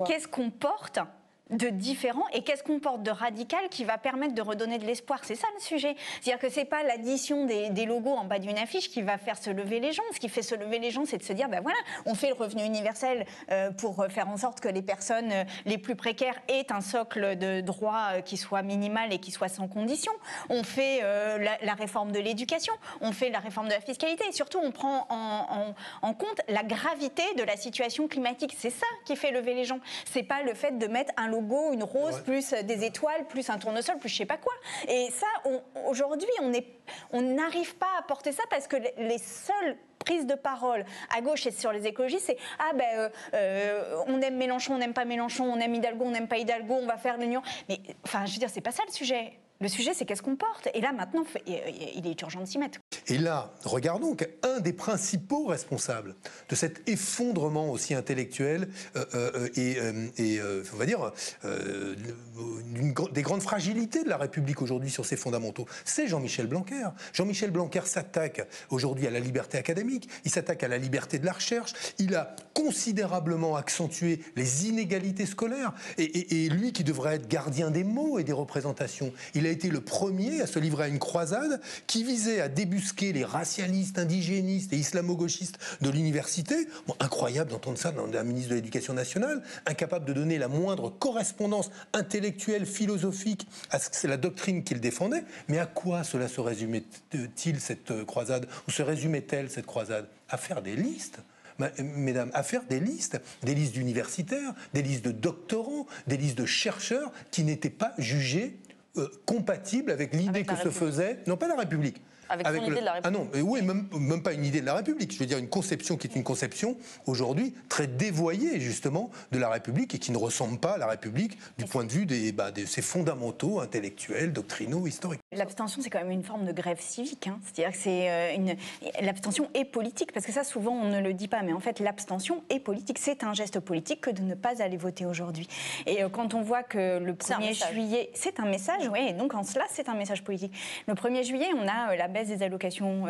Qu'est-ce qu'on porte de différent et qu'est-ce qu'on porte de radical qui va permettre de redonner de l'espoir? C'est ça le sujet. C'est-à-dire que c'est pas l'addition des logos en bas d'une affiche qui va faire se lever les gens. Ce qui fait se lever les gens, c'est de se dire, ben voilà, on fait le revenu universel pour faire en sorte que les personnes les plus précaires aient un socle de droits qui soit minimal et qui soit sans condition. On fait la réforme de l'éducation, on fait la réforme de la fiscalité et surtout on prend en compte la gravité de la situation climatique. C'est ça qui fait lever les gens. C'est pas le fait de mettre un logo, une rose, plus des étoiles, plus un tournesol, plus je sais pas quoi. Et ça, aujourd'hui, on n'arrive pas à porter ça parce que les seules prises de parole à gauche et sur les écologistes, c'est on aime Mélenchon, on n'aime pas Mélenchon, on aime Hidalgo, on n'aime pas Hidalgo, on va faire l'union. Mais enfin, je veux dire, c'est pas ça le sujet. Le sujet, c'est qu'est-ce qu'on porte. Et là, maintenant, il est urgent de s'y mettre. Et là, regardons qu'un des principaux responsables de cet effondrement aussi intellectuel on va dire, des grandes fragilités de la République aujourd'hui sur ses fondamentaux, c'est Jean-Michel Blanquer. Jean-Michel Blanquer s'attaque aujourd'hui à la liberté académique, il s'attaque à la liberté de la recherche, il a considérablement accentué les inégalités scolaires, et lui qui devrait être gardien des mots et des représentations, il a été le premier à se livrer à une croisade qui visait à débusquer les racialistes, indigénistes et islamo-gauchistes de l'université. Bon, incroyable d'entendre ça d'un ministre de l'Éducation nationale, incapable de donner la moindre correspondance intellectuelle, philosophique à la doctrine qu'il défendait. Mais à quoi cela se résumait-il, cette croisade? Ou se résumait-elle, cette croisade? À faire des listes. Mesdames, à faire des listes d'universitaires, des listes de doctorants, des listes de chercheurs qui n'étaient pas jugés compatibles avec l'idée que se faisait, non pas la République, avec son idée de la République. Ah non, mais oui, même pas une idée de la République. Je veux dire une conception qui est une conception aujourd'hui très dévoyée justement de la République et qui ne ressemble pas à la République du point de vue de ses fondamentaux intellectuels, doctrinaux, historiques. L'abstention, c'est quand même une forme de grève civique. Hein. C'est-à-dire que l'abstention est politique, parce que ça, souvent, on ne le dit pas. Mais en fait, l'abstention est politique. C'est un geste politique que de ne pas aller voter aujourd'hui. Et quand on voit que le 1er juillet... C'est un message, oui. Et donc, en cela, c'est un message politique. Le 1er juillet, on a la baisse des allocations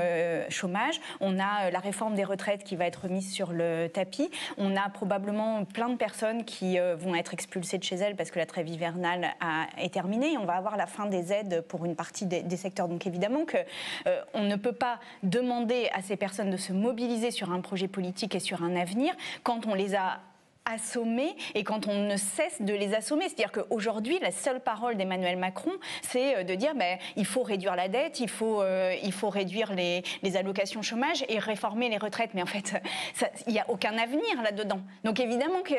chômage. On a la réforme des retraites qui va être mise sur le tapis. On a probablement plein de personnes qui vont être expulsées de chez elles parce que la trêve hivernale est terminée. On va avoir la fin des aides pour une partie des secteurs. Donc évidemment qu'on ne peut pas demander à ces personnes de se mobiliser sur un projet politique et sur un avenir quand on les a assommés et quand on ne cesse de les assommer. C'est-à-dire qu'aujourd'hui, la seule parole d'Emmanuel Macron, c'est de dire il faut réduire la dette, il faut réduire les allocations chômage et réformer les retraites. Mais en fait, il n'y a aucun avenir là-dedans. Donc évidemment que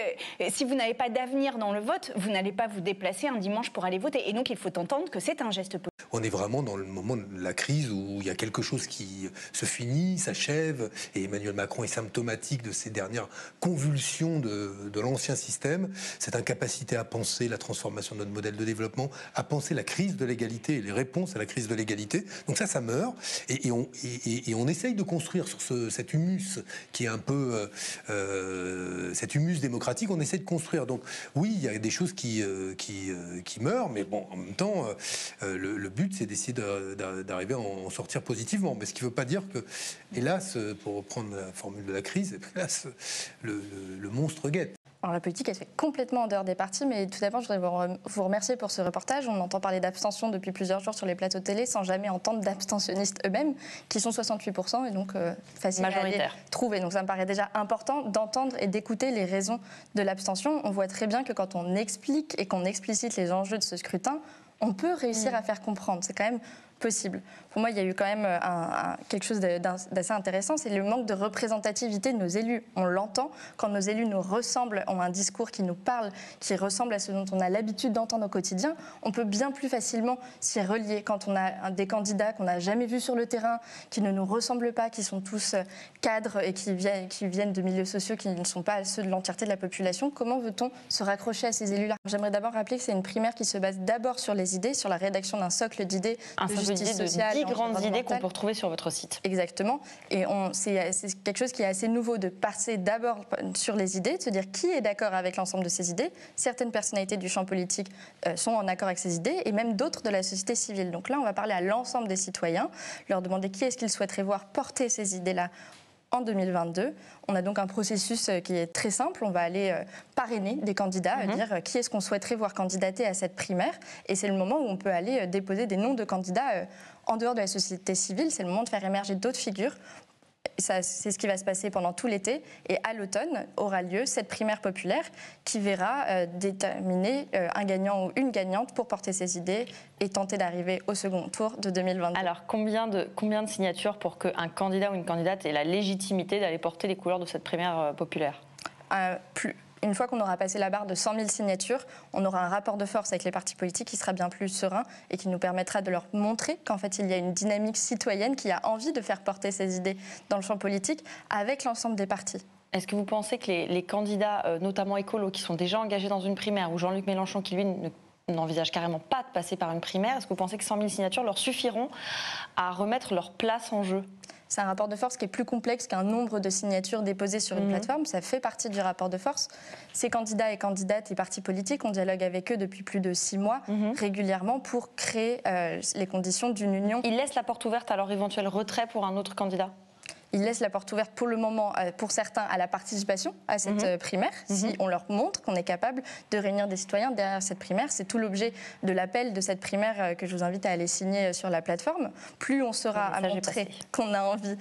si vous n'avez pas d'avenir dans le vote, vous n'allez pas vous déplacer un dimanche pour aller voter. Et donc il faut entendre que c'est un geste politique. On est vraiment dans le moment de la crise où il y a quelque chose qui se finit, s'achève, et Emmanuel Macron est symptomatique de ces dernières convulsions de l'ancien système, cette incapacité à penser la transformation de notre modèle de développement, à penser la crise de l'égalité et les réponses à la crise de l'égalité. Donc ça meurt, et on essaye de construire sur cet humus qui est un peu cet humus démocratique, on essaie de construire. Donc oui, il y a des choses qui meurent, mais bon, en même temps, le but, c'est d'essayer d'arriver à en sortir positivement. Mais ce qui ne veut pas dire que, hélas, pour reprendre la formule de la crise, hélas, le monstre guette. Alors la politique, elle se fait complètement en dehors des partis, mais tout d'abord, je voudrais vous remercier pour ce reportage. On entend parler d'abstention depuis plusieurs jours sur les plateaux de télé, sans jamais entendre d'abstentionnistes eux-mêmes, qui sont 68%, et donc facile à les trouver. Donc ça me paraît déjà important d'entendre et d'écouter les raisons de l'abstention. On voit très bien que quand on explique et qu'on explicite les enjeux de ce scrutin, on peut réussir à faire comprendre. C'est quand même possible. Pour moi, il y a eu quand même quelque chose d'assez intéressant, c'est le manque de représentativité de nos élus. On l'entend, quand nos élus nous ressemblent, ont un discours qui nous parle, qui ressemble à ce dont on a l'habitude d'entendre au quotidien, on peut bien plus facilement s'y relier. Quand on a des candidats qu'on n'a jamais vus sur le terrain, qui ne nous ressemblent pas, qui sont tous cadres et qui viennent de milieux sociaux qui ne sont pas ceux de l'entièreté de la population, comment veut-on se raccrocher à ces élus-là? J'aimerais d'abord rappeler que c'est une primaire qui se base d'abord sur les idées, sur la rédaction d'un socle d'idées de justice sociale, de 10 grandes idées qu'on peut retrouver sur votre site. Exactement. Et c'est quelque chose qui est assez nouveau de passer d'abord sur les idées, de se dire qui est d'accord avec l'ensemble de ces idées. Certaines personnalités du champ politique sont en accord avec ces idées et même d'autres de la société civile. Donc là, on va parler à l'ensemble des citoyens, leur demander qui est-ce qu'ils souhaiteraient voir porter ces idées-là en 2022. On a donc un processus qui est très simple. On va aller parrainer des candidats, dire qui est-ce qu'on souhaiterait voir candidater à cette primaire. Et c'est le moment où on peut aller déposer des noms de candidats en dehors de la société civile. C'est le moment de faire émerger d'autres figures. C'est ce qui va se passer pendant tout l'été. Et à l'automne aura lieu cette primaire populaire qui verra déterminer un gagnant ou une gagnante pour porter ses idées et tenter d'arriver au second tour de 2022. Alors, combien de signatures pour qu'un candidat ou une candidate ait la légitimité d'aller porter les couleurs de cette primaire populaire ? Une fois qu'on aura passé la barre de 100 000 signatures, on aura un rapport de force avec les partis politiques qui sera bien plus serein et qui nous permettra de leur montrer qu'en fait, il y a une dynamique citoyenne qui a envie de faire porter ses idées dans le champ politique avec l'ensemble des partis. Est-ce que vous pensez que les candidats, notamment écolos, qui sont déjà engagés dans une primaire, ou Jean-Luc Mélenchon, qui lui n'envisage carrément pas de passer par une primaire, est-ce que vous pensez que 100 000 signatures leur suffiront à remettre leur place en jeu ? C'est un rapport de force qui est plus complexe qu'un nombre de signatures déposées sur une plateforme. Ça fait partie du rapport de force. Ces candidats et candidates et partis politiques, on dialogue avec eux depuis plus de 6 mois, régulièrement, pour créer les conditions d'une union. Ils laissent la porte ouverte à leur éventuel retrait pour un autre candidat ? Ils laissent la porte ouverte pour le moment, pour certains, à la participation à cette primaire, si on leur montre qu'on est capable de réunir des citoyens derrière cette primaire. C'est tout l'objet de l'appel de cette primaire que je vous invite à aller signer sur la plateforme. Plus on sera à montrer qu'on a envie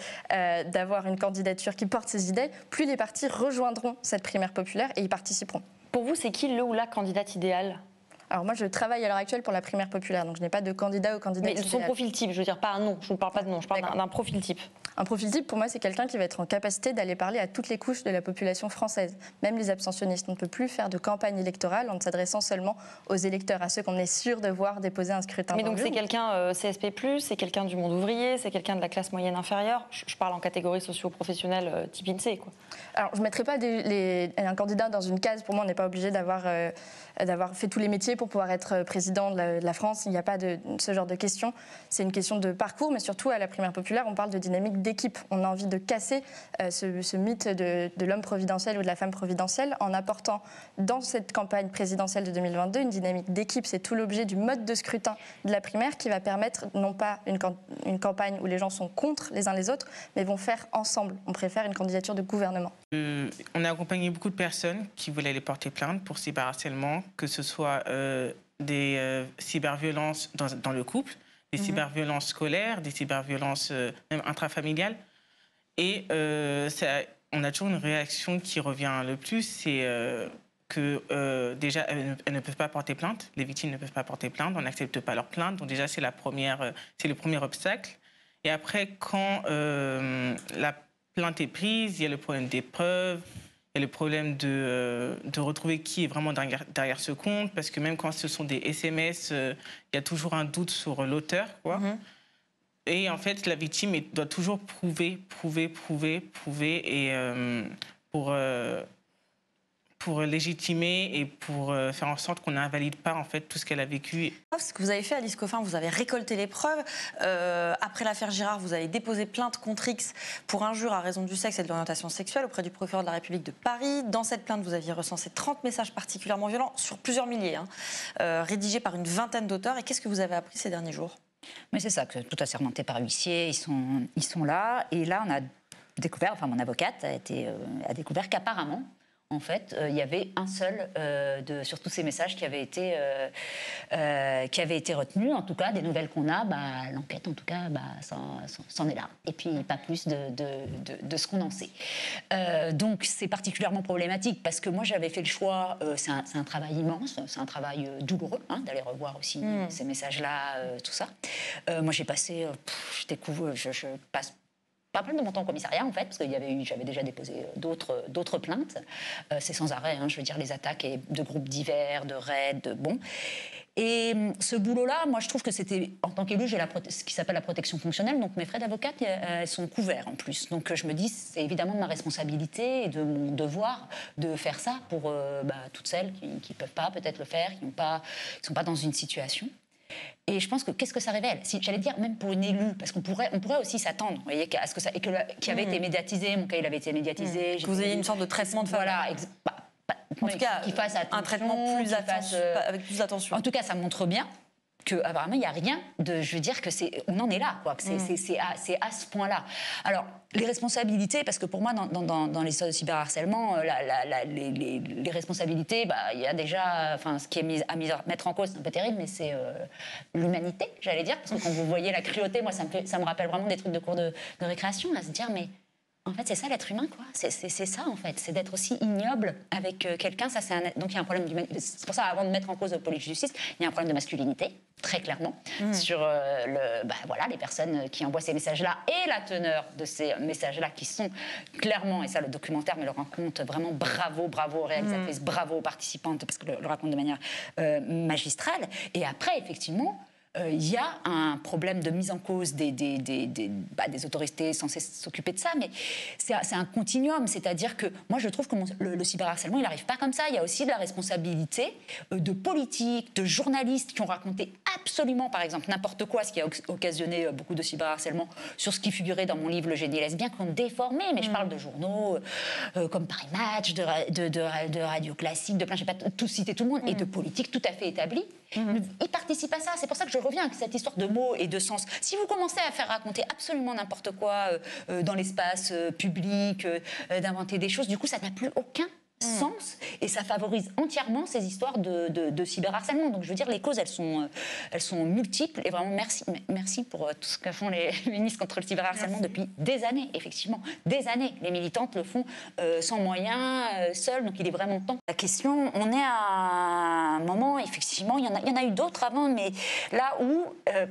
d'avoir une candidature qui porte ses idées, plus les partis rejoindront cette primaire populaire et y participeront. Pour vous, c'est qui le ou la candidate idéale ? Alors moi, je travaille à l'heure actuelle pour la primaire populaire, donc je n'ai pas de candidat ou candidate. Mais son profil type, je veux dire pas un nom, je ne vous parle pas de nom, je parle d'un profil type. Un profil type, pour moi, c'est quelqu'un qui va être en capacité d'aller parler à toutes les couches de la population française, même les abstentionnistes. On ne peut plus faire de campagne électorale en s'adressant seulement aux électeurs, à ceux qu'on est sûr de voir déposer un scrutin. Mais donc c'est quelqu'un CSP+, c'est quelqu'un du monde ouvrier, c'est quelqu'un de la classe moyenne inférieure. Je parle en catégorie socio-professionnelle type INSEE, quoi. Alors, je ne mettrai pas un candidat dans une case. Pour moi, on n'est pas obligé d'avoir fait tous les métiers pour pouvoir être président de la France. Il n'y a pas de ce genre de questions. C'est une question de parcours, mais surtout à la primaire populaire, on parle de dynamique d'équipe. On a envie de casser ce mythe de l'homme providentiel ou de la femme providentielle en apportant dans cette campagne présidentielle de 2022 une dynamique d'équipe. C'est tout l'objet du mode de scrutin de la primaire qui va permettre non pas une campagne où les gens sont contre les uns les autres, mais vont faire ensemble. On préfère une candidature de gouvernement. On a accompagné beaucoup de personnes qui voulaient aller porter plainte pour cyberharcèlement, que ce soit des cyberviolences dans le couple, des cyberviolences scolaires, des cyberviolences même intrafamiliales. Et on a toujours une réaction qui revient le plus, c'est que déjà, elles ne peuvent pas porter plainte, les victimes ne peuvent pas porter plainte, on n'accepte pas leur plainte, donc déjà c'est le premier obstacle. Et après, quand la plainte est prise, il y a le problème des preuves, il y a le problème de retrouver qui est vraiment derrière ce compte, parce que même quand ce sont des SMS, il y a toujours un doute sur l'auteur, quoi. Et en fait, la victime doit toujours prouver, et pour légitimer et pour faire en sorte qu'on n'invalide pas en fait tout ce qu'elle a vécu. Ce que vous avez fait, Alice Coffin, vous avez récolté les preuves. Après l'affaire Girard, vous avez déposé plainte contre X pour injure à raison du sexe et de l'orientation sexuelle auprès du procureur de la République de Paris. Dans cette plainte, vous aviez recensé 30 messages particulièrement violents sur plusieurs milliers, rédigés par une vingtaine d'auteurs. Et qu'est-ce que vous avez appris ces derniers jours ? Mais c'est ça, que tout assermenté par huissier, ils sont là. Et là, on a découvert, enfin mon avocate a découvert qu'apparemment, en fait, il y avait un seul sur tous ces messages qui avait été retenu. En tout cas, des nouvelles qu'on a, l'enquête, en tout cas, c'en est là. Et puis, pas plus de ce qu'on en sait. Donc, c'est particulièrement problématique parce que moi, j'avais fait le choix, c'est un travail immense, c'est un travail douloureux, d'aller revoir aussi ces messages-là, tout ça. Moi, j'ai passé, je passe pas mal de mon temps au commissariat, en fait, parce que j'avais déjà déposé d'autres plaintes. C'est sans arrêt, je veux dire, les attaques de groupes divers, de raids, bon. Et ce boulot-là, moi, je trouve que c'était, en tant qu'élu, j'ai ce qui s'appelle la protection fonctionnelle, donc mes frais d'avocate, elles sont couverts en plus. Donc je me dis, c'est évidemment de ma responsabilité et de mon devoir de faire ça pour toutes celles qui ne peuvent pas peut-être le faire, qui ne sont pas dans une situation. Et je pense que qu'est-ce que ça révèle ? J'allais dire, même pour une élue, parce qu'on pourrait aussi s'attendre, vous voyez, à ce que ça, et qui avait été médiatisé, mon cas il avait été médiatisé. Que vous ayez une sorte de traitement de faveur. Voilà, en tout cas, qu'il fasse un traitement avec plus d'attention. En tout cas, ça montre bien. qu'apparemment, il n'y a rien de... Je veux dire on en est là, quoi. C'est à ce point-là. Alors, les responsabilités, parce que pour moi, dans l'histoire de cyberharcèlement, les responsabilités, il y a déjà... Enfin, ce qui est à mettre en cause, c'est un peu terrible, mais c'est l'humanité, j'allais dire. Parce que quand vous voyez la cruauté, moi, ça me rappelle vraiment des trucs de cours de récréation, à se dire, mais... En fait, c'est ça l'être humain, quoi. C'est ça, en fait. C'est d'être aussi ignoble avec quelqu'un. Donc, il y a un problème d'humanité. C'est pour ça, avant de mettre en cause la politique de justice, il y a un problème de masculinité, très clairement, sur les personnes qui envoient ces messages-là et la teneur de ces messages-là qui sont clairement, et ça, le documentaire me le raconte vraiment, bravo aux réalisatrices, bravo aux participantes, parce que le raconte de manière magistrale. Et après, effectivement... il y a un problème de mise en cause des autorités censées s'occuper de ça, mais c'est un continuum. C'est-à-dire que moi, je trouve que le cyberharcèlement, il n'arrive pas comme ça. Il y a aussi de la responsabilité de politiques, de journalistes qui ont raconté absolument, par exemple, n'importe quoi, ce qui a occasionné beaucoup de cyberharcèlement sur ce qui figurait dans mon livre Le génie lesbien, qui ont déformé. Mais je parle de journaux comme Paris Match, de radio classique, de plein, je ne vais pas tout citer tout le monde, et de politiques tout à fait établies. Ils participent à ça. C'est pour ça que je reviens à cette histoire de mots et de sens. Si vous commencez à faire raconter absolument n'importe quoi dans l'espace public, d'inventer des choses, du coup, ça n'a plus aucun sens et ça favorise entièrement ces histoires de cyberharcèlement. Donc, je veux dire, les causes, elles sont multiples et vraiment merci pour tout ce que font les féministes contre le cyberharcèlement depuis des années, effectivement. Des années. Les militantes le font sans moyens, seules, donc il est vraiment temps. La question, on est à un moment, effectivement, il y en a eu d'autres avant, mais là où,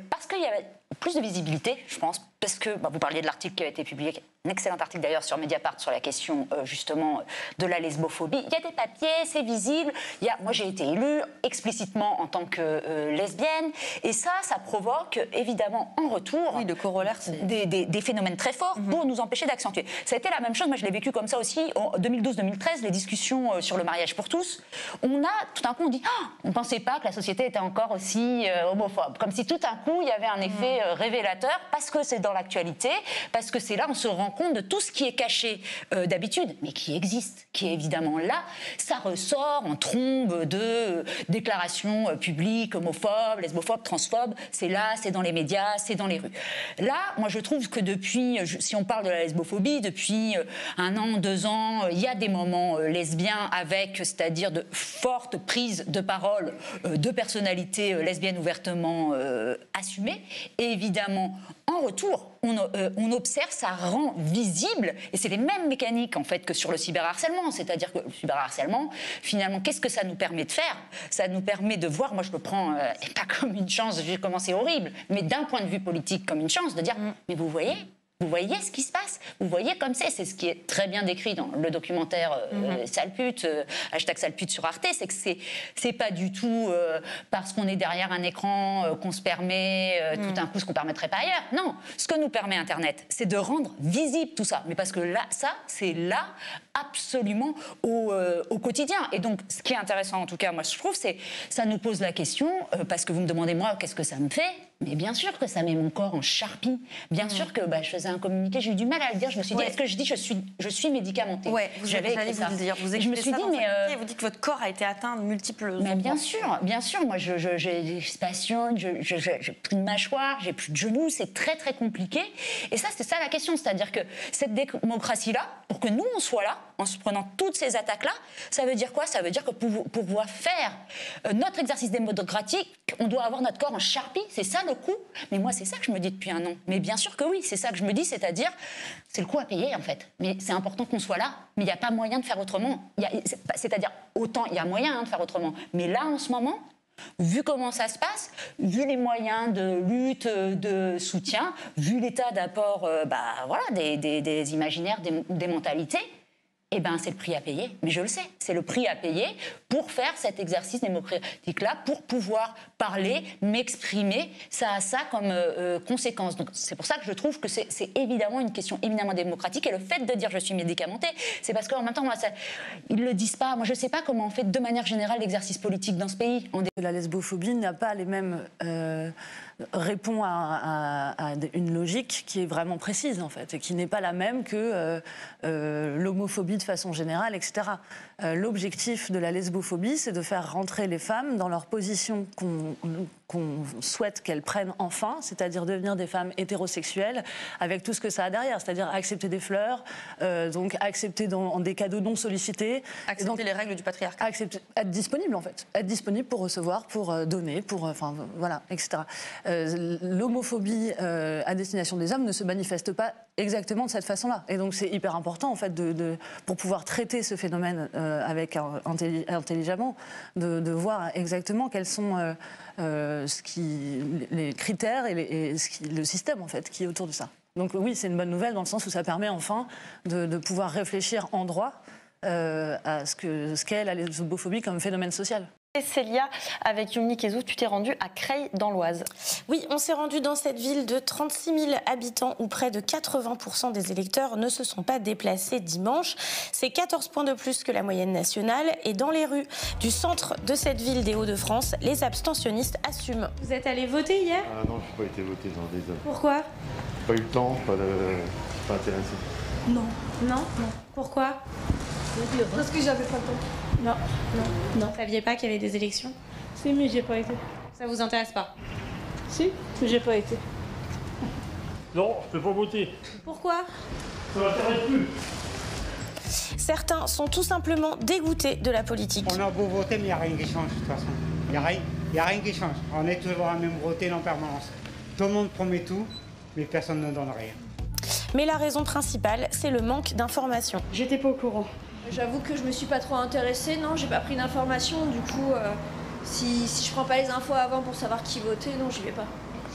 parce qu'il y avait plus de visibilité, je pense, parce que vous parliez de l'article qui a été publié, un excellent article d'ailleurs sur Mediapart sur la question justement de la lesbophobie. Il y a des papiers, c'est visible. Moi j'ai été élue explicitement en tant que lesbienne et ça provoque évidemment en retour de corollaire, des phénomènes très forts pour nous empêcher d'accentuer. Ça a été la même chose, moi je l'ai vécu comme ça aussi en 2012-2013, les discussions sur le mariage pour tous. On a tout d'un coup on dit on ne pensait pas que la société était encore aussi homophobe, comme si tout d'un coup il y avait un effet révélateur parce que c'est dans l'actualité, parce que c'est là on se rend compte de tout ce qui est caché d'habitude, mais qui existe, qui est évidemment là. Ça ressort en trombe de déclarations publiques, homophobes, lesbophobes, transphobes. C'est là, c'est dans les médias, c'est dans les rues. Là, moi je trouve que depuis, si on parle de la lesbophobie, depuis 1 an, 2 ans, il y a des moments lesbiens avec, c'est-à-dire de fortes prises de parole de personnalités lesbiennes ouvertement assumées. Et évidemment, en retour, on observe, ça rend visible, et c'est les mêmes mécaniques en fait que sur le cyberharcèlement, c'est-à-dire que le cyberharcèlement, finalement, qu'est-ce que ça nous permet de faire? Ça nous permet de voir, moi je le prends pas comme une chance, vu comment c'est horrible, mais d'un point de vue politique comme une chance, de dire, mais vous voyez ce qui se passe, vous voyez comme c'est ce qui est très bien décrit dans le documentaire Salpute, #Salpute sur Arte, c'est que c'est pas du tout parce qu'on est derrière un écran qu'on se permet tout un coup ce qu'on permettrait pas ailleurs. Non, ce que nous permet Internet, c'est de rendre visible tout ça, mais parce que là, c'est là absolument au quotidien. Et donc, ce qui est intéressant, en tout cas, moi je trouve, c'est ça nous pose la question, parce que vous me demandez moi, qu'est-ce que ça me fait? Mais bien sûr que ça met mon corps en charpie. Bien sûr que je faisais un communiqué, j'ai eu du mal à le dire. Je me suis dit, est-ce que je dis je suis médicamentée? Ouais, j'allais vous le dire. Je me suis dit, mais vous dites que votre corps a été atteint de multiples. Mais bien sûr. Moi, j'ai des passions, j'ai plus de mâchoire, j'ai plus de genoux. C'est très très compliqué. Et ça, c'est ça la question, c'est-à-dire que cette démocratie-là, pour que nous on soit là, en se prenant toutes ces attaques-là, ça veut dire quoi? Ça veut dire que pour pouvoir faire notre exercice démocratique, on doit avoir notre corps en charpie. C'est ça le coût. Mais moi, c'est ça que je me dis depuis 1 an. Mais bien sûr que oui, c'est ça que je me dis, c'est-à-dire, c'est le coût à payer en fait. Mais c'est important qu'on soit là, mais il n'y a pas moyen de faire autrement. C'est-à-dire, autant il y a moyen de faire autrement. Mais là, en ce moment, vu comment ça se passe, vu les moyens de lutte, de soutien, vu l'état d'apport des imaginaires, des mentalités, eh ben, c'est le prix à payer. Mais je le sais, c'est le prix à payer pour faire cet exercice démocratique-là, pour pouvoir parler, m'exprimer. Ça a ça comme conséquence. Donc, c'est pour ça que je trouve que c'est évidemment une question éminemment démocratique. Et le fait de dire je suis médicamentée, c'est parce qu'en même temps, ils ne le disent pas. Moi, je ne sais pas comment on fait de manière générale l'exercice politique dans ce pays. La lesbophobie n'a pas les mêmes... répond à une logique qui est vraiment précise en fait et qui n'est pas la même que l'homophobie de façon générale, etc. l'objectif de la lesbophobie, c'est de faire rentrer les femmes dans leur position qu'on souhaite qu'elles prennent enfin, c'est-à-dire devenir des femmes hétérosexuelles, avec tout ce que ça a derrière, c'est-à-dire accepter des fleurs, donc accepter dans des cadeaux non sollicités. Accepter donc, les règles du patriarcat. Être disponible, en fait. Être disponible pour recevoir, pour donner, pour... Enfin, voilà, etc. L'homophobie à destination des hommes ne se manifeste pas exactement de cette façon-là. Et donc, c'est hyper important, en fait, pour pouvoir traiter ce phénomène intelligemment, de voir exactement quels sont les critères et le système, en fait, qui est autour de ça. Donc oui, c'est une bonne nouvelle dans le sens où ça permet enfin de pouvoir réfléchir en droit à ce qu'est la lesbophobie comme phénomène social. Et Célia, avec Yumni Kezou, tu t'es rendue à Creil dans l'Oise. Oui, on s'est rendu dans cette ville de 36 000 habitants où près de 80% des électeurs ne se sont pas déplacés dimanche. C'est 14 points de plus que la moyenne nationale. Et dans les rues du centre de cette ville des Hauts-de-France, les abstentionnistes assument. Vous êtes allé voter hier ? Ah non, je n'ai pas été voté, non, désolé. Pourquoi ? Pas eu le temps, pas intéressé. Non. Non ? Pourquoi ? Parce que j'avais pas le temps. Non. Vous saviez pas qu'il y avait des élections ? Si, mais j'ai pas été. Ça vous intéresse pas ? Si, mais j'ai pas été. Non, je peux pas voter. Pourquoi ? Ça m'intéresse plus. Certains sont tout simplement dégoûtés de la politique. On a beau voter, mais il n'y a rien qui change de toute façon. Il n'y a rien qui change. On est toujours à la même routine en permanence. Tout le monde promet tout, mais personne ne donne rien. Mais la raison principale, c'est le manque d'informations. J'étais pas au courant. J'avoue que je me suis pas trop intéressée, non, j'ai pas pris d'informations. Du coup, si je prends pas les infos avant pour savoir qui voter, non, j'y vais pas.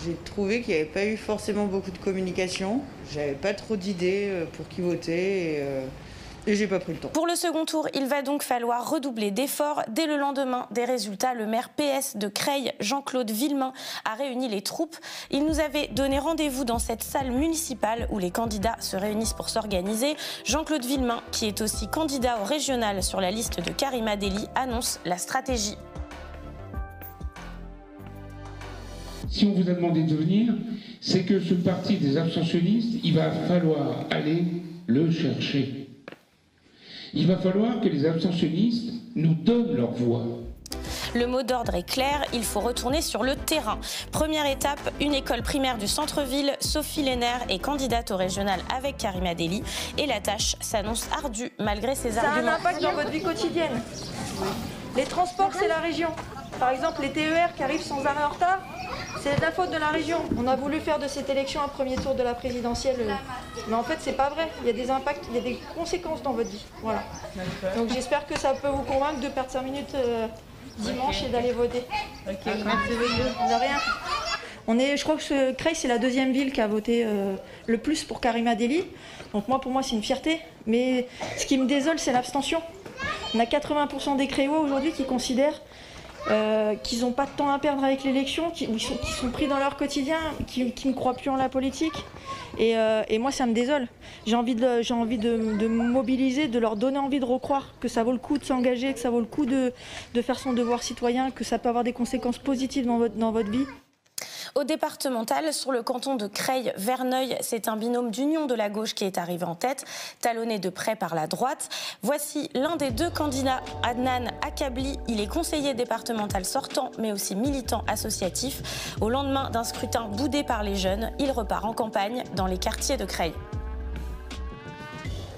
J'ai trouvé qu'il n'y avait pas eu forcément beaucoup de communication. J'avais pas trop d'idées pour qui voter et j'ai pas pris le temps. Pour le second tour, il va donc falloir redoubler d'efforts. Dès le lendemain des résultats, le maire PS de Creil, Jean-Claude Villemain, a réuni les troupes. Il nous avait donné rendez-vous dans cette salle municipale où les candidats se réunissent pour s'organiser. Jean-Claude Villemain, qui est aussi candidat au régional sur la liste de Karima Delli, annonce la stratégie. Si on vous a demandé de venir, c'est que ce parti des abstentionnistes, il va falloir aller le chercher. Il va falloir que les abstentionnistes nous donnent leur voix. Le mot d'ordre est clair, il faut retourner sur le terrain. Première étape, une école primaire du centre-ville. Sophie Lénaire est candidate au régional avec Karima Delli. Et la tâche s'annonce ardue malgré ses arguments. Ça a un impact dans votre vie quotidienne. Les transports, c'est la région. Par exemple, les TER qui arrivent sans arrêt en retard, c'est de la faute de la région. On a voulu faire de cette élection un premier tour de la présidentielle, mais en fait, c'est pas vrai. Il y a des impacts, il y a des conséquences dans votre vie. Voilà. Donc j'espère que ça peut vous convaincre de perdre 5 minutes dimanche et d'aller voter. Ok, merci beaucoup. De rien. Je crois que Creil, c'est la deuxième ville qui a voté le plus pour Karima Delli. Donc pour moi, c'est une fierté. Mais ce qui me désole, c'est l'abstention. On a 80% des Créois aujourd'hui qui considèrent qu'ils n'ont pas de temps à perdre avec l'élection, qui sont pris dans leur quotidien, qui ne croient plus en la politique. Et moi, ça me désole. J'ai envie de me mobiliser, de leur donner envie de recroire que ça vaut le coup de s'engager, que ça vaut le coup de faire son devoir citoyen, que ça peut avoir des conséquences positives dans votre vie. Au départemental, sur le canton de Creil-Verneuil, c'est un binôme d'union de la gauche qui est arrivé en tête, talonné de près par la droite. Voici l'un des deux candidats, Adnan Akabli. Il est conseiller départemental sortant, mais aussi militant associatif. Au lendemain d'un scrutin boudé par les jeunes, il repart en campagne dans les quartiers de Creil.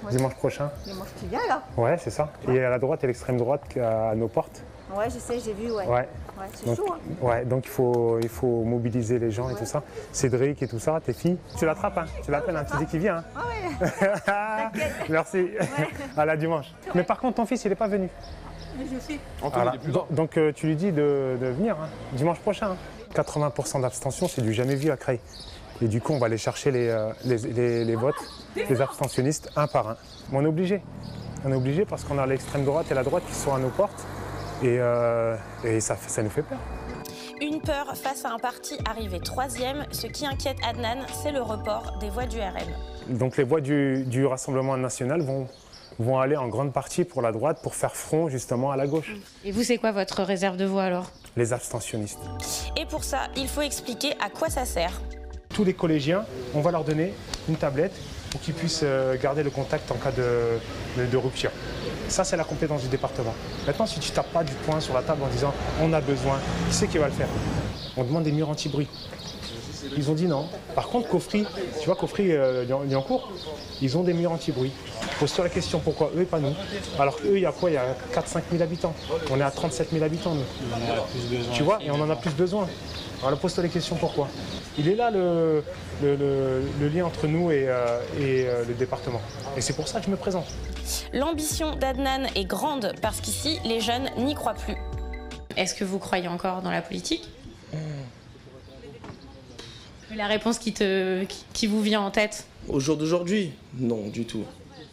Dimanche prochain. Dimanche qui vient, là. Ouais, c'est ça. Et à la droite et l'extrême droite à nos portes. Ouais, je sais, j'ai vu, ouais. Ouais. C'est chaud, hein. Ouais, donc il faut mobiliser les gens et tout ça. Cédric et tout ça, tes filles. Tu l'attrapes, hein. Tu l'appelles, hein. Tu dis qu'il vient, hein. Ah ouais. Merci. Ouais. À la dimanche. Mais par contre, ton fils, il n'est pas venu. Je sais. Voilà. Donc tu lui dis de venir, hein. Dimanche prochain. Hein. 80% d'abstention, c'est du jamais vu à Creil. Et du coup, on va aller chercher les votes des abstentionnistes un par un. Mais on est obligé. On est obligé parce qu'on a l'extrême droite et la droite qui sont à nos portes. Et ça nous fait peur. Une peur face à un parti arrivé 3e. Ce qui inquiète Adnan, c'est le report des voix du RN. Donc les voix du Rassemblement national vont aller en grande partie pour la droite pour faire front justement à la gauche. Et vous, c'est quoi votre réserve de voix alors? Les abstentionnistes. Et pour ça, il faut expliquer à quoi ça sert. Tous les collégiens, on va leur donner une tablette pour qu'ils puissent garder le contact en cas de rupture. Ça, c'est la compétence du département. Maintenant, si tu ne tapes pas du poing sur la table en disant « on a besoin », qui c'est qui va le faire? On demande des murs anti-bruit. Ils ont dit non. Par contre, Cofry, tu vois, Cofry, Liancourt, ils ont des murs anti-bruit. Pose-toi la question, pourquoi eux et pas nous? Alors qu'eux, il y a quoi? Il y a 4-5 000 habitants. On est à 37 000 habitants, nous. Tu vois, et on en a plus besoin. Alors pose-toi les questions, pourquoi? Il est là le lien entre nous et le département. Et c'est pour ça que je me présente. L'ambition d'Adnan est grande parce qu'ici, les jeunes n'y croient plus. Est-ce que vous croyez encore dans la politique? La réponse qui vous vient en tête? Au jour d'aujourd'hui, non, du tout.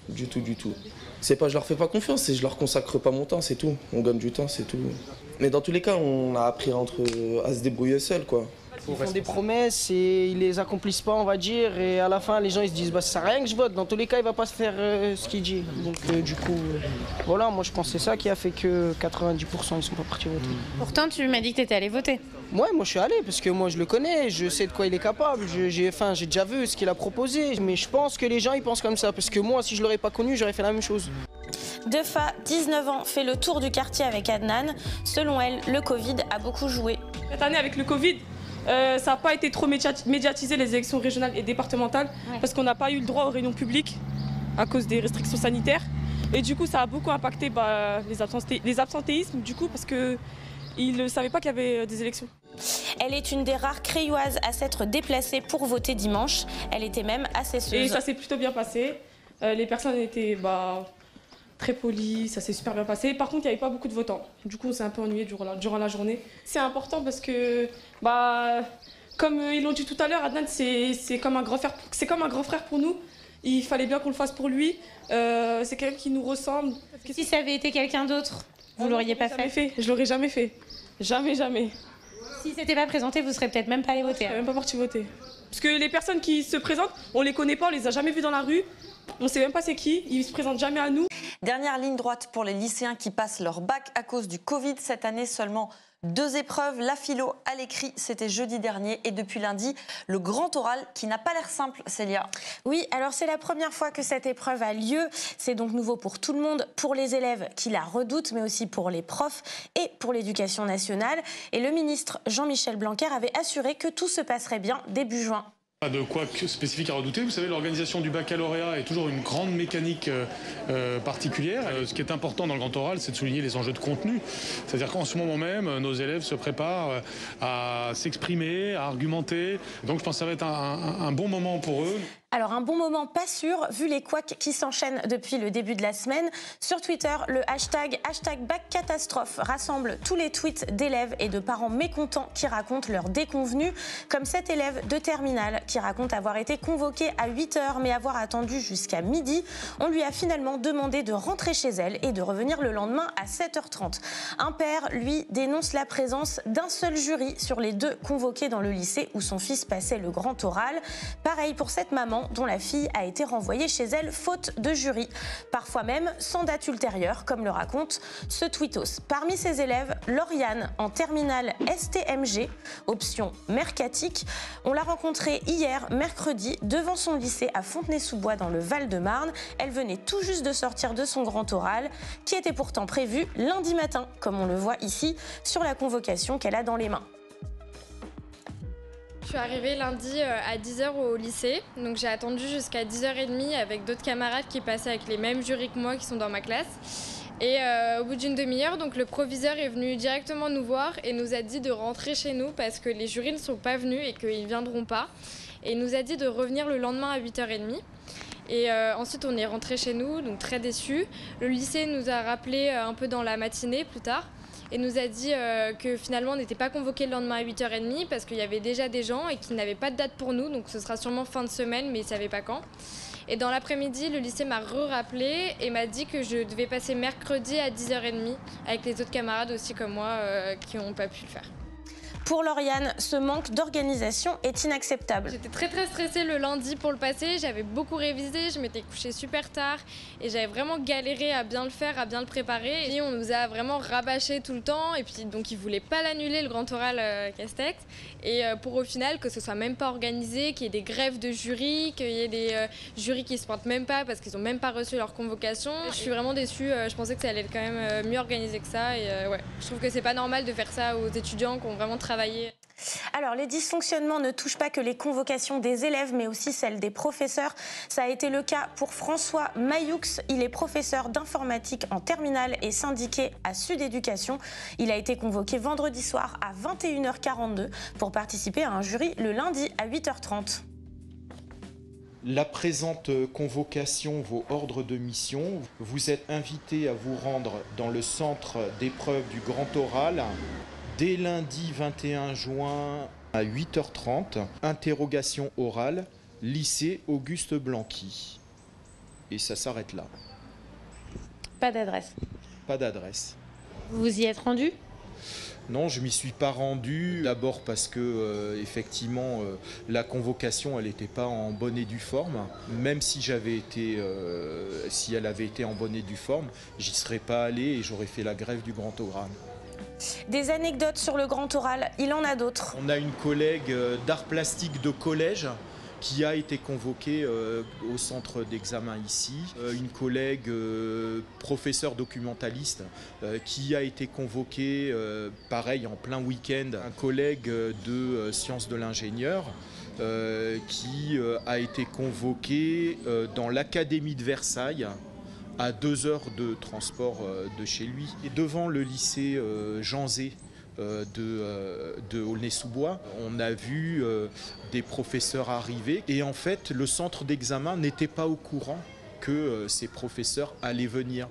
Du tout. C'est pas je leur fais pas confiance, c'est je leur consacre pas mon temps, c'est tout. On gagne du temps, c'est tout. Mais dans tous les cas, on a appris à se débrouiller seul, quoi. Ils font des promesses et ils les accomplissent pas, on va dire, et à la fin, les gens ils se disent bah ça sert à rien que je vote. Dans tous les cas, il va pas se faire ce qu'il dit. Donc du coup, voilà, moi je pense que c'est ça qui a fait que 90% ils sont pas partis voter. Pourtant, tu m'as dit que tu étais allé voter. Ouais, moi je suis allé parce que moi je le connais, je sais de quoi il est capable. J'ai déjà vu ce qu'il a proposé, mais je pense que les gens ils pensent comme ça parce que moi, si je l'aurais pas connu, j'aurais fait la même chose. Defa, 19 ans, fait le tour du quartier avec Adnan. Selon elle, le Covid a beaucoup joué. Cette année, avec le Covid, ça n'a pas été trop médiatisé, les élections régionales et départementales, parce qu'on n'a pas eu le droit aux réunions publiques à cause des restrictions sanitaires. Et du coup, ça a beaucoup impacté les absentéismes, du coup, parce qu'ils ne savaient pas qu'il y avait des élections. Elle est une des rares Crayoises à s'être déplacée pour voter dimanche. Elle était même assesseuse. Et ça s'est plutôt bien passé. Les personnes étaient très polies, ça s'est super bien passé. Par contre, il n'y avait pas beaucoup de votants. Du coup, on s'est un peu ennuyé durant la journée. C'est important parce que, comme ils l'ont dit tout à l'heure, Adnan, c'est comme un grand frère pour nous. Il fallait bien qu'on le fasse pour lui. C'est quelqu'un qui nous ressemble. Si ça avait été quelqu'un d'autre, vous l'auriez pas fait? Je l'aurais jamais fait. Jamais. Si c'était pas présenté, vous serez peut-être même pas allé voter. Je serais même pas parti voter. Parce que les personnes qui se présentent, on les connaît pas, on les a jamais vues dans la rue. On sait même pas c'est qui, ils se présentent jamais à nous. Dernière ligne droite pour les lycéens qui passent leur bac à cause du Covid. Cette année, seulement 2 épreuves. La philo à l'écrit, c'était jeudi dernier. Et depuis lundi, le grand oral qui n'a pas l'air simple, Célia. Oui, alors c'est la première fois que cette épreuve a lieu. C'est donc nouveau pour tout le monde, pour les élèves qui la redoutent, mais aussi pour les profs et pour l'éducation nationale. Et le ministre Jean-Michel Blanquer avait assuré que tout se passerait bien début juin. Pas de quoi spécifique à redouter. Vous savez, l'organisation du baccalauréat est toujours une grande mécanique particulière. Ce qui est important dans le grand oral, c'est de souligner les enjeux de contenu. C'est-à-dire qu'en ce moment même, nos élèves se préparent à s'exprimer, à argumenter. Donc je pense que ça va être un bon moment pour eux. Alors un bon moment pas sûr, vu les couacs qui s'enchaînent depuis le début de la semaine. Sur Twitter, le hashtag #BacCatastrophe rassemble tous les tweets d'élèves et de parents mécontents qui racontent leurs déconvenues, comme cet élève de terminale qui raconte avoir été convoqué à 8h mais avoir attendu jusqu'à midi. On lui a finalement demandé de rentrer chez elle et de revenir le lendemain à 7h30. Un père, lui, dénonce la présence d'un seul jury sur les 2 convoqués dans le lycée où son fils passait le grand oral. Pareil pour cette maman dont la fille a été renvoyée chez elle faute de jury, parfois même sans date ultérieure, comme le raconte ce tweetos. Parmi ses élèves, Lauriane, en terminale STMG, option mercatique. On l'a rencontrée hier, mercredi, devant son lycée à Fontenay-sous-Bois dans le Val-de-Marne. Elle venait tout juste de sortir de son grand oral, qui était pourtant prévu lundi matin, comme on le voit ici, sur la convocation qu'elle a dans les mains. Je suis arrivée lundi à 10h au lycée, donc j'ai attendu jusqu'à 10h30 avec d'autres camarades qui passaient avec les mêmes jurys que moi qui sont dans ma classe. Et au bout d'une demi-heure, donc le proviseur est venu directement nous voir et nous a dit de rentrer chez nous parce que les jurys ne sont pas venus et qu'ils ne viendront pas. Et il nous a dit de revenir le lendemain à 8h30. Et ensuite on est rentré chez nous, donc très déçus. Le lycée nous a rappelé un peu dans la matinée plus tard. Et nous a dit que finalement on n'était pas convoqué le lendemain à 8h30 parce qu'il y avait déjà des gens et qu'ils n'avaient pas de date pour nous, donc ce sera sûrement fin de semaine, mais ils ne savaient pas quand. Et dans l'après-midi, le lycée m'a rappelé et m'a dit que je devais passer mercredi à 10h30 avec les autres camarades aussi comme moi qui n'ont pas pu le faire. Pour Lauriane, ce manque d'organisation est inacceptable. J'étais très stressée le lundi pour le passer, j'avais beaucoup révisé, je m'étais couchée super tard et j'avais vraiment galéré à bien le faire, à bien le préparer. Et on nous a vraiment rabâché tout le temps et puis donc ils voulaient pas l'annuler le grand oral Castex. Et pour au final que ce soit même pas organisé, qu'il y ait des grèves de jury, qu'il y ait des jurys qui se pointent même pas parce qu'ils ont même pas reçu leur convocation. Je suis vraiment déçue, je pensais que ça allait être quand même mieux organisé que ça et ouais, je trouve que c'est pas normal de faire ça aux étudiants qui ont vraiment travaillé. Alors, les dysfonctionnements ne touchent pas que les convocations des élèves, mais aussi celles des professeurs. Ça a été le cas pour François Mayoux. Il est professeur d'informatique en terminale et syndiqué à Sud Éducation. Il a été convoqué vendredi soir à 21h42 pour participer à un jury le lundi à 8h30. La présente convocation vaut ordre de mission. Vous êtes invité à vous rendre dans le centre d'épreuve du grand oral dès lundi 21 juin à 8h30. Interrogation orale, lycée Auguste Blanqui. Et ça s'arrête là. Pas d'adresse. Pas d'adresse. Vous y êtes rendu ? Non, je m'y suis pas rendu. D'abord parce que effectivement la convocation, elle n'était pas en bonne et due forme. Même si j'avais été, si elle avait été en bonne et due forme, j'y serais pas allé et j'aurais fait la grève du grand oral. Des anecdotes sur le grand oral, il en a d'autres. On a une collègue d'art plastique de collège qui a été convoquée au centre d'examen ici. Une collègue professeur documentaliste qui a été convoquée, pareil, en plein week-end. Un collègue de sciences de l'ingénieur qui a été convoqué dans l'académie de Versailles à 2 heures de transport de chez lui. Et devant le lycée Jean Zé de Aulnay-sous-Bois, on a vu des professeurs arriver et en fait le centre d'examen n'était pas au courant que ces professeurs allaient venir.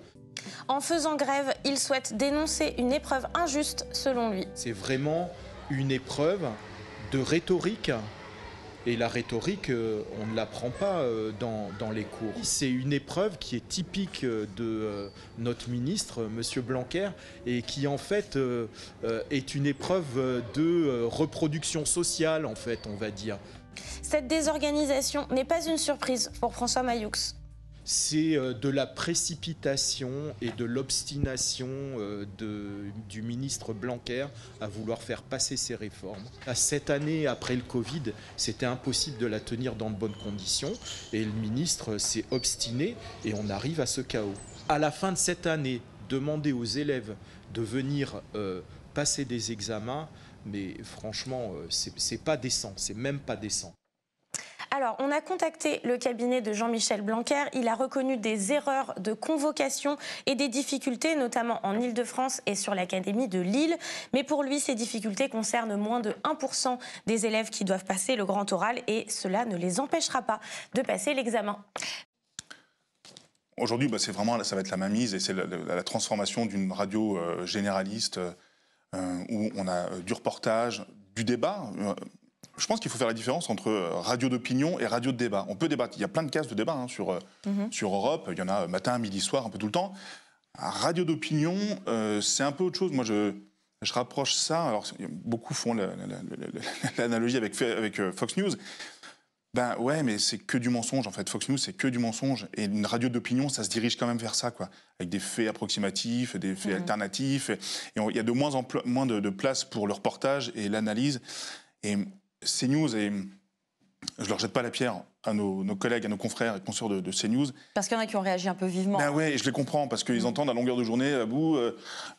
En faisant grève, il souhaite dénoncer une épreuve injuste selon lui. C'est vraiment une épreuve de rhétorique. Et la rhétorique, on ne l'apprend pas dans les cours. C'est une épreuve qui est typique de notre ministre, M. Blanquer, et qui en fait est une épreuve de reproduction sociale, en fait, on va dire. Cette désorganisation n'est pas une surprise pour François Mayoux. C'est de la précipitation et de l'obstination du ministre Blanquer à vouloir faire passer ces réformes. Cette année, après le Covid, c'était impossible de la tenir dans de bonnes conditions et le ministre s'est obstiné et on arrive à ce chaos. À la fin de cette année, demander aux élèves de venir passer des examens, mais franchement, c'est pas décent, c'est même pas décent. Alors, on a contacté le cabinet de Jean-Michel Blanquer. Il a reconnu des erreurs de convocation et des difficultés, notamment en Île-de-France et sur l'Académie de Lille. Mais pour lui, ces difficultés concernent moins de 1% des élèves qui doivent passer le grand oral et cela ne les empêchera pas de passer l'examen. Aujourd'hui, c'est vraiment, ça va être la mainmise et c'est la transformation d'une radio généraliste où on a du reportage, du débat. Je pense qu'il faut faire la différence entre radio d'opinion et radio de débat. On peut débattre. Il y a plein de cases de débat sur Europe. Il y en a matin, midi, soir, un peu tout le temps. Radio d'opinion, c'est un peu autre chose. Moi, je rapproche ça. Alors, beaucoup font l'analogie avec Fox News. Ben ouais, mais c'est que du mensonge, en fait. Fox News, c'est que du mensonge. Et une radio d'opinion, ça se dirige quand même vers ça, quoi. Avec des faits approximatifs, des faits alternatifs. Et il y a de moins en moins de place pour le reportage et l'analyse. Et CNews, et je ne leur jette pas la pierre à nos collègues, à nos confrères et consoeurs de CNews. Parce qu'il y en a qui ont réagi un peu vivement. Ben ouais, et je les comprends, parce qu'ils entendent à longueur de journée, à bout,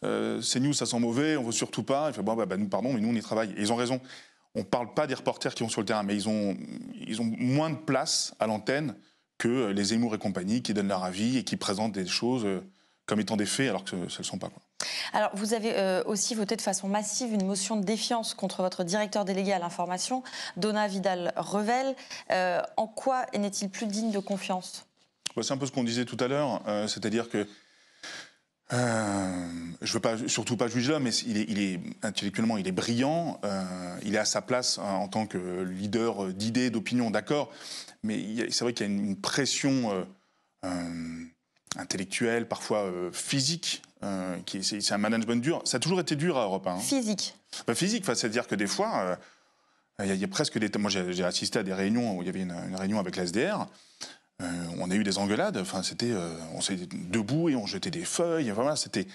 CNews, ça sent mauvais, on ne veut surtout pas. Ils font, nous, pardon, mais nous, on y travaille. Et ils ont raison. On ne parle pas des reporters qui vont sur le terrain, mais ils ont moins de place à l'antenne que les Zemmour et compagnie qui donnent leur avis et qui présentent des choses comme étant des faits alors que ce ne le sont pas, quoi. Alors, vous avez aussi voté de façon massive une motion de défiance contre votre directeur délégué à l'information, Donat Vidal-Revel. En quoi n'est-il plus digne de confiance ? C'est un peu ce qu'on disait tout à l'heure, c'est-à-dire que je ne veux surtout pas juger là, mais intellectuellement, il est brillant, il est à sa place en tant que leader d'idées, d'opinions, d'accord, mais c'est vrai qu'il y a une pression intellectuelle, parfois physique, c'est un management dur. Ça a toujours été dur à Europe 1. Physique. Physique, c'est-à-dire que des fois, il y a presque des... Moi, j'ai assisté à des réunions où il y avait une réunion avec la SDR. On a eu des engueulades. Enfin, on s'est debout et on jetait des feuilles. Voilà, c'était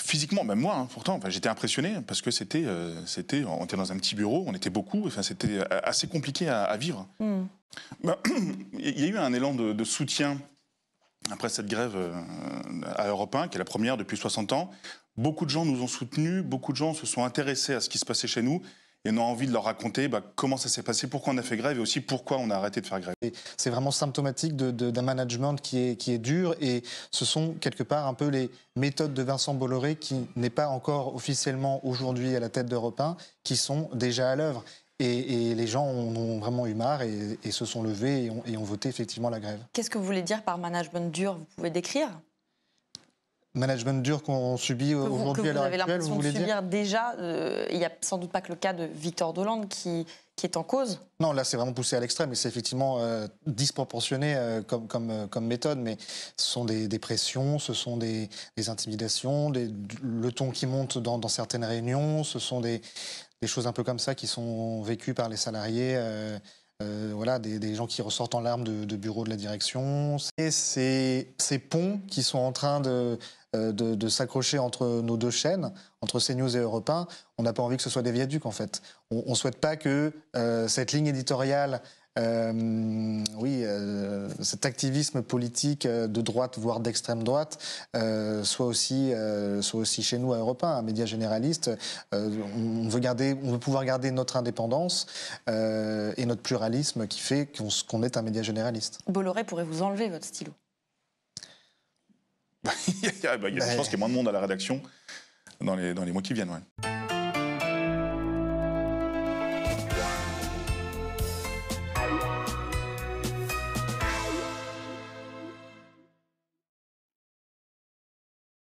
physiquement, même moi, pourtant, j'étais impressionné parce que on était dans un petit bureau, on était beaucoup. Enfin, c'était assez compliqué à vivre. Il y a eu un élan de soutien après cette grève à Europe 1, qui est la première depuis 60 ans. Beaucoup de gens nous ont soutenus, beaucoup de gens se sont intéressés à ce qui se passait chez nous et on a envie de leur raconter comment ça s'est passé, pourquoi on a fait grève et aussi pourquoi on a arrêté de faire grève. C'est vraiment symptomatique d'un management qui est dur et ce sont quelque part un peu les méthodes de Vincent Bolloré qui n'est pas encore officiellement aujourd'hui à la tête d'Europe 1, qui sont déjà à l'œuvre. Et les gens en ont vraiment eu marre et se sont levés et ont voté effectivement la grève. Qu'est-ce que vous voulez dire par management dur? Vous pouvez décrire? Management dur qu'on subit aujourd'hui à l'heure actuelle, vous voulez dire? Déjà, il n'y a sans doute pas que le cas de Victor Dolande qui est en cause. Non, là c'est vraiment poussé à l'extrême et c'est effectivement disproportionné comme méthode, mais ce sont des pressions, ce sont des intimidations, le ton qui monte dans certaines réunions, ce sont des choses un peu comme ça qui sont vécues par les salariés. Voilà, des gens qui ressortent en larmes de bureaux de la direction. Et ces ponts qui sont en train de s'accrocher entre nos deux chaînes, entre CNews et Europe 1, on n'a pas envie que ce soit des viaducs en fait. On ne souhaite pas que cette ligne éditoriale, cet activisme politique de droite, voire d'extrême droite, soit aussi chez nous à Europe 1, un média généraliste. On veut pouvoir garder notre indépendance et notre pluralisme qui fait qu'on est un média généraliste. Bolloré pourrait vous enlever votre stylo. Il y a des chances qu'il y ait moins de monde à la rédaction dans les mois qui viennent. Ouais.